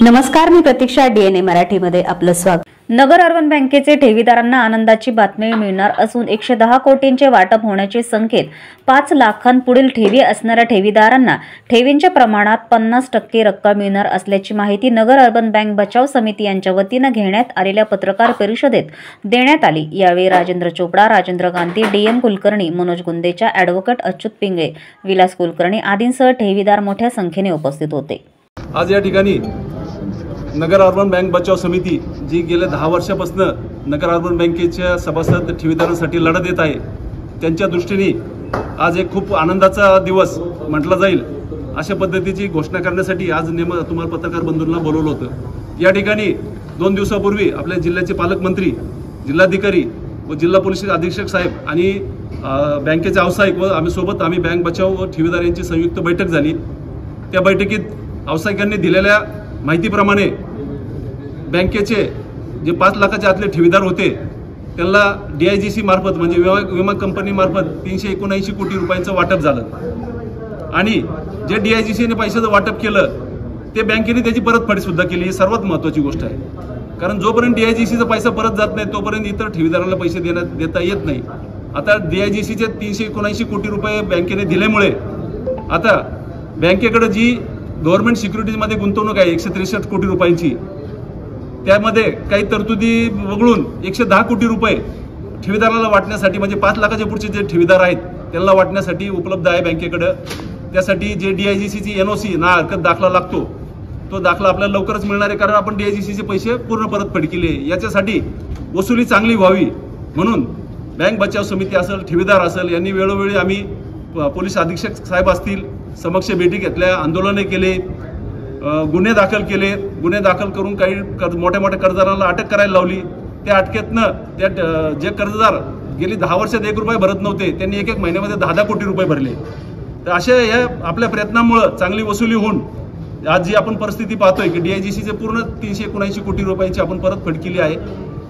नमस्कार, मी प्रतीक्षा. DNA मराठीमध्ये आपलं स्वागत. नगर अर्बन बँकेचे ठेवीदारांना आनंदाची बातमी मिळणार असून 110 कोटींचे वाटप होण्याचे संकेत. 5 लाखांपुढील ठेवी असणाऱ्या ठेवीदारांना ठेवींच्या प्रमाणात 50% रक्कम मिळणार असल्याची माहिती नगर अर्बन बँक बचाव समिती यांच्या वतीनं घेण्यात आलेल्या पत्रकार परिषदेत देण्यात आली. यावेळी राजेंद्र चोपडा, राजेंद्र गांधी, DM कुलकर्णी, मनोज गुंदेचा, ॲडव्होकेट अच्युत पिंगळे, विलास कुलकर्णी आदींसह ठेवीदार मोठ्या संख्येने उपस्थित होते. आज या ठिकाणी नगर अर्बन बँक बचाव समिती जी गेल्या 10 वर्षापासून नगर अर्बन बँकेच्या सभासद ठेवीदारांसाठी लढत देत आहे, त्यांच्या दृष्टीने आज एक खूप आनंदाचा दिवस म्हटला जाईल अशा पद्धतीची घोषणा करण्यासाठी आज तुम्हाला पत्रकार बंधूंना बोलवलं होतं. या ठिकाणी 2 दिवसापूर्वी आपल्या जिल्ह्याचे पालकमंत्री, जिल्हाधिकारी व जिल्हा पोलीस अधीक्षक साहेब आणि बँकेचे व्यावसायिक व आम्ही बँक बचाव व ठेवीदार यांची संयुक्त बैठक झाली. त्या बैठकीत व्यावसायिकांनी दिलेल्या माहितीप्रमाणे बँकेचे जे 5 लाखाच्या आतले ठेवीदार होते त्यांना DIGC मार्फत म्हणजे विमा कंपनी मार्फत 379 कोटी रुपयांचं वाटप झालं आणि जे DIGCने पैशाचं वाटप केलं ते बँकेने त्याची परतफेड सुद्धा केली. ही सर्वात महत्त्वाची गोष्ट आहे, कारण जोपर्यंत DIGCचा पैसा परत जात नाही तोपर्यंत इतर ठेवीदारांना पैसे देता येत नाही. आता DIGCचे 379 कोटी रुपये बँकेने दिल्यामुळे आता बँकेकडे जी गव्हर्नमेंट सिक्युरिटीजमध्ये गुंतवणूक आहे 163 कोटी रुपयांची, त्यामध्ये काही तरतुदी वगळून 110 कोटी रुपये ठेवीदाराला वाटण्यासाठी म्हणजे 5 लाखाच्या पुढचे जे ठेवीदार आहेत त्यांना वाटण्यासाठी उपलब्ध आहे बँकेकडं. त्यासाठी जे DIGCची NOC ना हरकत दाखला लागतो तो दाखला आपल्याला लवकरच मिळणार आहे, कारण आपण DIGCचे पैसे पूर्ण परतफेड केले. याच्यासाठी वसुली चांगली व्हावी म्हणून बँक बचाव समिती असेल, ठेवीदार असेल यांनी वेळोवेळी आम्ही पोलीस अधीक्षक साहेब असतील समक्ष भेटी घेतल्या, आंदोलने केले, गुन्हे दाखल केले. गुन्हे दाखल करून काही मोठ्या मोठ्या कर्जदारांना अटक करायला लावली. त्या अटकेतनं जे कर्जदार गेली 10 वर्षात 1 रुपया भरत नव्हते त्यांनी 1 महिन्यामध्ये 10 कोटी रुपये भरले. तर अशा या आपल्या प्रयत्नांमुळे चांगली वसुली होऊन आज जी आपण परिस्थिती पाहतोय की DIGCचे पूर्ण 379 कोटी रुपयांची आपण परतफेड केली आहे.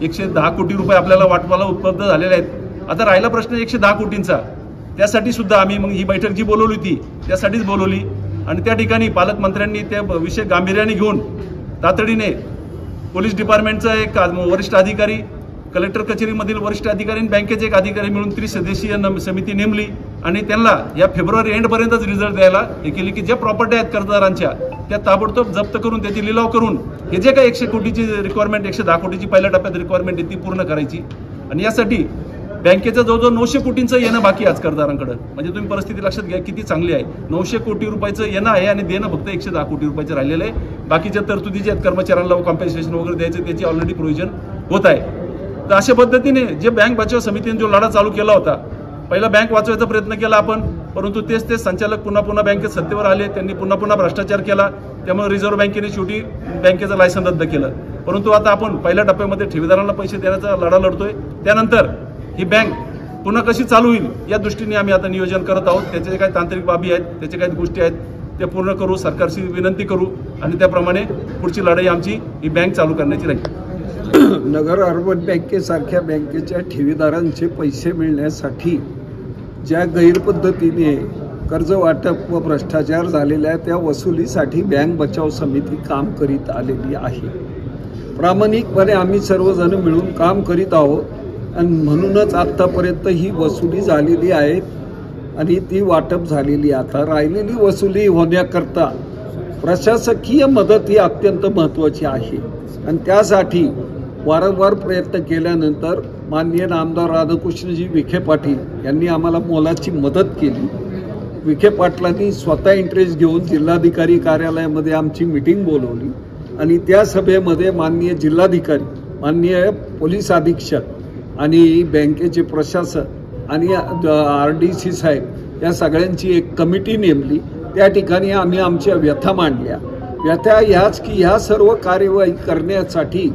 110 कोटी रुपये आपल्याला वाटपाला उपलब्ध झालेले आहेत. आता राहिला प्रश्न 110 कोटींचा. त्यासाठी सुद्धा आम्ही मग ही बैठक जी बोलवली होती त्यासाठीच बोलवली आणि त्या ठिकाणी पालकमंत्र्यांनी त्या विषय गांभीर्याने घेऊन तातडीने पोलीस डिपार्टमेंटचा एक वरिष्ठ अधिकारी, कलेक्टर कचेरीमधील वरिष्ठ अधिकारी आणि बँकेचे एक अधिकारी मिळून 30 सदस्यीय समिती नेमली आणि त्यांना या फेब्रुवारी एंडपर्यंतच रिझल्ट द्यायला हे केली की ज्या प्रॉपर्टी आहेत कर्जदारांच्या त्या ताबडतोब जप्त करून त्याची लिलाव करून हे जे काही 100 कोटीची रिक्वायरमेंट 110 कोटीची पहिल्या टप्प्यात रिक्वायरमेंट आहे ती पूर्ण करायची. आणि यासाठी बँकेचं जवळजवळ 900 कोटींचं येणं बाकी आज कर्जदारांकडे. म्हणजे तुम्ही परिस्थिती लक्षात घ्या किती चांगली आहे. 900 कोटी रुपयाचं येणं आहे आणि देणं फक्त 110 कोटी रुपयाचं राहिलेलं आहे. बाकीच्या तरतुदी जे आहेत कर्मचाऱ्यांना कॉम्पेन्सेशन वगैरे द्यायचं त्याची ऑलरेडी प्रोव्हिजन होत आहे. तर अशा पद्धतीने जे बँक बचाव समितीने जो लढा चालू केला होता, पहिला बँक वाचवायचा प्रयत्न केला आपण, परंतु तेच संचालक पुन्हा बँकेत सत्तेवर आले, त्यांनी पुन्हा भ्रष्टाचार केला. त्यामुळे रिझर्व्ह बँकेने शेवटी बँकेचं लायसन रद्द केलं. परंतु आता आपण पहिल्या टप्प्यामध्ये ठेवीदारांना पैसे देण्याचा लढा लढतोय. त्यानंतर ही बँक पुन्हा कशी चालू होईल या दृष्टीने आम्ही आता नियोजन करत आहोत. त्याचे काही तांत्रिक बाबी आहेत, त्याच्या काही गोष्टी आहेत ते पूर्ण करू, सरकारशी विनंती करू आणि त्याप्रमाणे पुढची लढाई आमची ही बँक चालू करण्याची राहील. नगर अर्बन बँकेसारख्या बँकेच्या ठेवीदारांचे पैसे मिळण्यासाठी ज्या गैरपद्धतीने कर्ज वाटप व भ्रष्टाचार झालेल्या त्या वसुलीसाठी बँक बचाव समिती काम करीत आलेली आहे. प्रामाणिकपणे आम्ही सर्वजण मिळून काम करीत आहोत आणि म्हणूनच आत्तापर्यंत ही वसुली झालेली आहे आणि ती वाटप झालेली. आता राहिलेली वसुली होण्याकरता प्रशासकीय मदत ही अत्यंत महत्त्वाची आहे आणि त्यासाठी वारंवार प्रयत्न केल्यानंतर माननीय आमदार राधाकृष्णजी विखे पाटील यांनी आम्हाला मोलाची मदत केली. विखे पाटलांनी स्वतः इंटरेस्ट घेऊन जिल्हाधिकारी कार्यालयामध्ये आमची मीटिंग बोलवली आणि त्या सभेमध्ये माननीय जिल्हाधिकारी, माननीय पोलीस अधीक्षक आणि बँकेचे प्रशासक आणि RDC साहेब या सगळ्यांची एक कमिटी नेमली. त्या ठिकाणी आम्ही आमच्या व्यथा मांडल्या. व्यथा ह्याच की ह्या सर्व कार्यवाही करण्यासाठी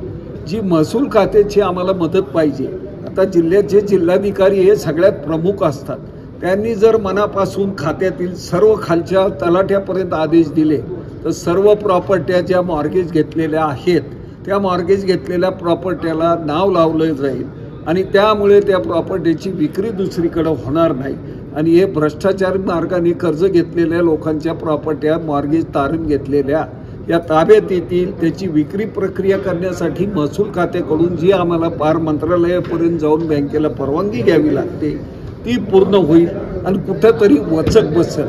जी महसूल खात्याची आम्हाला मदत पाहिजे. आता जिल्ह्याचे जिल्हाधिकारी हे सगळ्यात प्रमुख असतात. त्यांनी जर मनापासून खात्यातील सर्व खालच्या तलाठ्यापर्यंत आदेश दिले तर सर्व प्रॉपर्ट्या ज्या मॉर्गेज घेतलेल्या आहेत त्या मॉर्गेज घेतलेल्या प्रॉपर्ट्याला नाव लावलं जाईल आणि त्यामुळे त्या प्रॉपर्टीची विक्री दुसरीकडे होणार नाही आणि हे भ्रष्टाचार मार्गाने कर्ज घेतलेल्या लोकांच्या प्रॉपर्ट्या मॉर्गेज तारून घेतलेल्या या ताब्यात येतील, त्याची विक्री प्रक्रिया करण्यासाठी महसूल खात्याकडून जी आम्हाला पार मंत्रालयापर्यंत जाऊन बँकेला परवानगी घ्यावी लागते ती पूर्ण होईल आणि कुठंतरी वचक बसेल.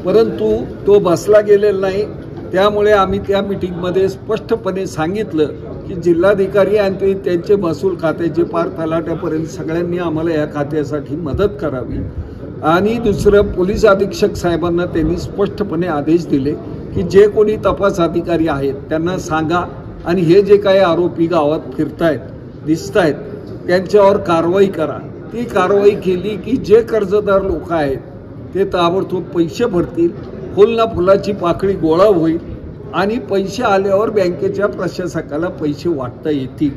परंतु तो बसला गेलेला नाही. त्यामुळे आम्ही त्या मीटिंगमध्ये स्पष्टपणे सांगितलं की जिल्हाधिकारी आणि त्यांचे महसूल खात्याचे पार तलाट्यापर्यंत सगळ्यांनी आम्हाला या खात्यासाठी मदत करावी. आणि दुसरं, पोलीस अधीक्षक साहेबांना त्यांनी स्पष्टपणे आदेश दिले की जे कोणी तपास अधिकारी आहेत त्यांना सांगा आणि हे जे काही आरोपी गावात फिरतायत दिसतायत त्यांच्यावर कारवाई करा. ती कारवाई केली की जे कर्जदार लोक आहेत ते ताबडतोब पैसे भरतील, फुल ना फुलाची पाकळी गोळा होईल आणि पैसे आल्यावर बँकेच्या प्रशासकाला पैसे वाटता येतील.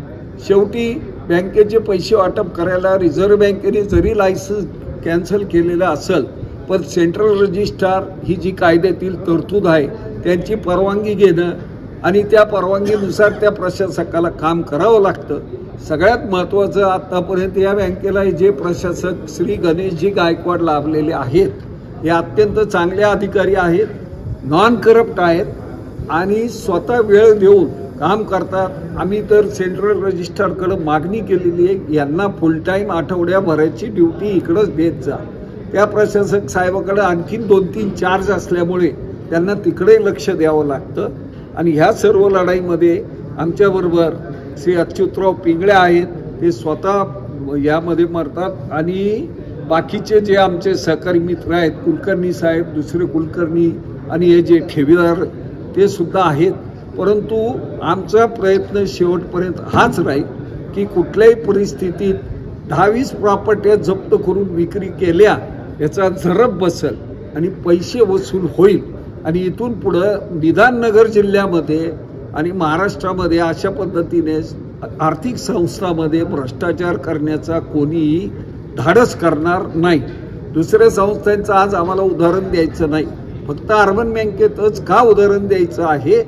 शेवटी बँकेचे पैसे वाटप करायला रिझर्व्ह बँकेने जरी लायसन्स कॅन्सल केलेलं असेल पण सेंट्रल रजिस्ट्रार ही जी कायद्यातील तरतूद आहे त्यांची परवानगी घेणं आणि त्या परवानगीनुसार त्या प्रशासकाला काम करावं लागतं. सगळ्यात महत्त्वाचं, आत्तापर्यंत या बँकेला जे प्रशासक श्री गणेशजी गायकवाड लाभलेले आहेत हे अत्यंत चांगले अधिकारी आहेत, नॉन करप्ट आहेत आणि स्वतः वेळ देऊन काम करतात. आम्ही तर सेंट्रल रजिस्ट्रारकडे मागणी केलेली आहे, यांना फुल टाईम आठवड्याभराची ड्युटी इकडंच देत जा. त्या प्रशासक साहेबाकडे आणखीन 2-3 चार्ज असल्यामुळे त्यांना तिकडे लक्ष द्यावं लागतं. आणि ह्या सर्व लढाईमध्ये आमच्याबरोबर श्री अच्युतराव पिंगळे आहेत, ते स्वतः यामध्ये मरतात आणि बाकीचे जे आमचे सहकारी मित्र आहेत, कुलकर्णी साहेब, दुसरे कुलकर्णी आणि हे जे ठेवीदार ते सुद्धा आहेत. परंतु आमचा प्रयत्न शेवटपर्यंत हाच राहील की कुठल्याही परिस्थितीत 10-20 प्रॉपर्ट्या जप्त करून विक्री केल्या याचा झरप बसेल आणि पैसे वसूल होईल. आणि इथून पुढं निदाननगर जिल्ह्यामध्ये आणि महाराष्ट्रामध्ये अशा पद्धतीने आर्थिक संस्थांमध्ये भ्रष्टाचार करण्याचा कोणीही धाडस करणार नाही. दुसऱ्या संस्थांचं आज आम्हाला उदाहरण द्यायचं नाही, फक्त अर्बन बँकेतच का उदाहरण द्यायचं आहे,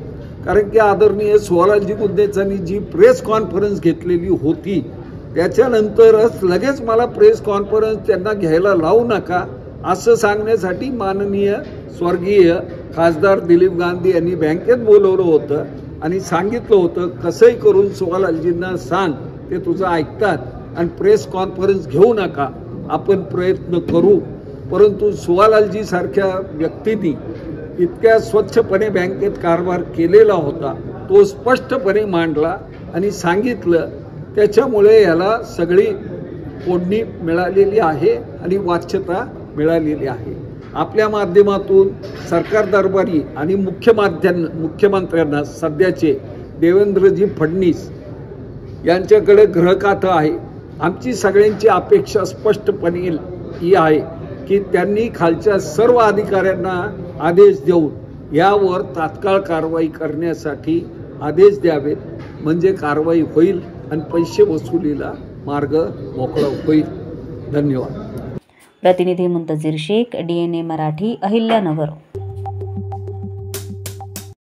कारण की आदरणीय सोहरालजी गुंदेचांनी जी प्रेस कॉन्फरन्स घेतलेली होती त्याच्यानंतरच लगेच मला प्रेस कॉन्फरन्स त्यांना घ्यायला लावू नका असं सांगण्यासाठी माननीय स्वर्गीय खासदार दिलीप गांधी यांनी बँकेत बोलवलं होतं आणि सांगितलं होतं कसंही करून सोहरालजींना सांग, ते तुझं ऐकतात आणि प्रेस कॉन्फरन्स घेऊ नका, आपण प्रयत्न करू. परंतु सोहरालजी सारख्या व्यक्तींनी इतक्या स्वच्छपणे बँकेत कारभार केलेला होता, तो स्पष्टपणे मांडला आणि सांगितलं. त्याच्यामुळे याला सगळी फोडणी मिळालेली आहे आणि वाच्यता मिळालेली आहे. आपल्या माध्यमातून सरकार दरबारी आणि मुख्यमंत्र्यांना सध्याचे देवेंद्रजी फडणवीस यांच्याकडे गृहखातं आहे. आमची सगळ्यांची अपेक्षा स्पष्टपणे ही आहे की त्यांनी खालच्या सर्व अधिकाऱ्यांना आदेश देऊन यावर तात्काळ कारवाई करण्यासाठी आदेश द्यावेत, म्हणजे कारवाई होईल आणि पैसे वसुलीला मार्ग मोकळा होईल. धन्यवाद. प्रतिनिधी मुंतजीर शेख, DNA मराठी, अहिल्यानगर.